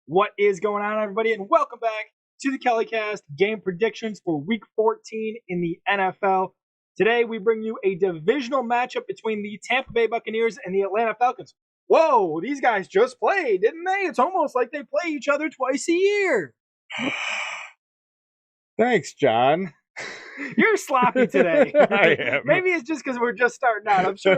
What is going on, everybody, and welcome back to the KellyCast game predictions for Week 14 in the NFL. Today, we bring you a divisional matchup between the Tampa Bay Buccaneers and the Atlanta Falcons. Whoa, these guys just played, didn't they? It's almost like they play each other twice a year. Thanks, John. You're sloppy today. I am. Maybe it's just because we're just starting out. I'm sure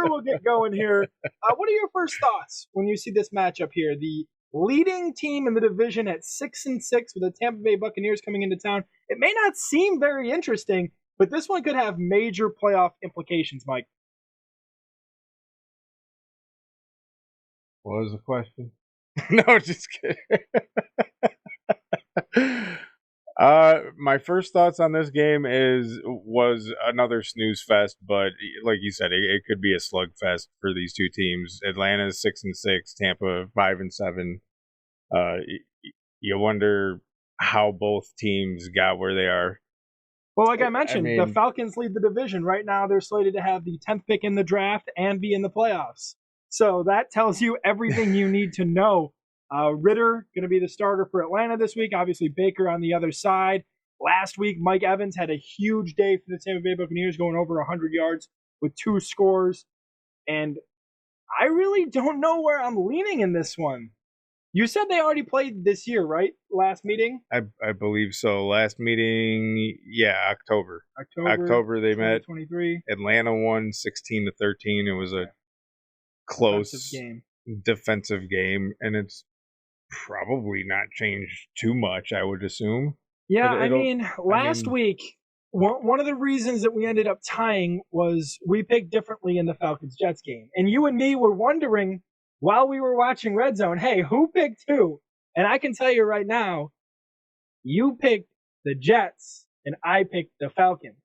we'll get going here. What are your first thoughts when you see this matchup here? The leading team in the division at 6-6 with the Tampa Bay Buccaneers coming into town. It may not seem very interesting, but this one could have major playoff implications, Mike. What was the question? No, just kidding. My first thoughts on this game was another snooze fest, but like you said, it could be a slugfest for these two teams. Atlanta's 6-6, Tampa 5-7. You wonder how both teams got where they are. Well, like I mentioned, the Falcons lead the division. Right now, they're slated to have the 10th pick in the draft and be in the playoffs. So that tells you everything you need to know. Ritter going to be the starter for Atlanta this week. Obviously, Baker on the other side. Last week, Mike Evans had a huge day for the Tampa Bay Buccaneers, going over 100 yards with 2 scores. And I really don't know where I'm leaning in this one. You said they already played this year, right? Last meeting? I believe so. Last meeting, yeah, October they met. 23. Atlanta won 16-13. It was a close defensive game, and it's probably not changed too much, I would assume. Yeah, last week, one of the reasons that we ended up tying was we picked differently in the Falcons-Jets game. And you and me were wondering, while we were watching Red Zone, hey, who picked who? And I can tell you right now, you picked the Jets, and I picked the Falcons.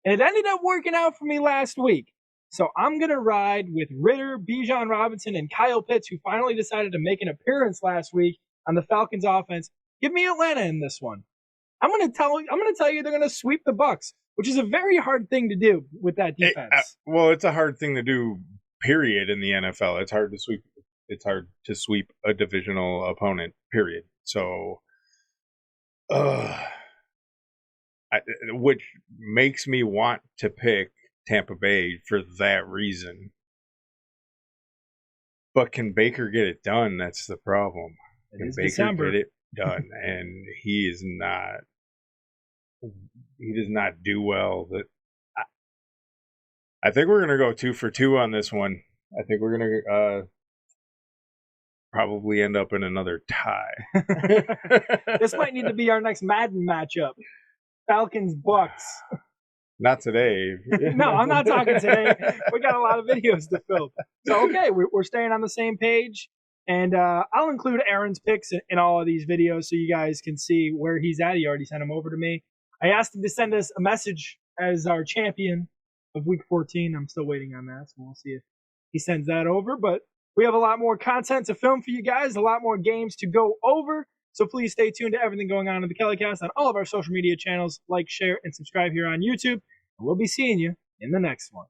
And it ended up working out for me last week. So I'm going to ride with Ritter, Bijan Robinson, and Kyle Pitts, who finally decided to make an appearance last week on the Falcons offense. Give me Atlanta in this one. I'm going to tell you they're going to sweep the Bucs, which is a very hard thing to do with that defense. It's a hard thing to do, period, in the NFL. It's hard to sweep a divisional opponent, period. So which makes me want to pick Tampa Bay for that reason. But can Baker get it done? That's the problem. Can Baker get it done? And he does not do well. I think we're going to go 2 for 2 on this one. I think we're going to probably end up in another tie. This might need to be our next Madden matchup. Falcons Bucs. Not today. No, I'm not talking today. We got a lot of videos to film. So, okay, we're staying on the same page. And I'll include Aaron's picks in all of these videos so you guys can see where he's at. He already sent them over to me. I asked him to send us a message as our champion of Week 14. I'm still waiting on that, so we'll see if he sends that over. But we have a lot more content to film for you guys, a lot more games to go over. So please stay tuned to everything going on in the KellyCast on all of our social media channels. Like, share, and subscribe here on YouTube. And we'll be seeing you in the next one.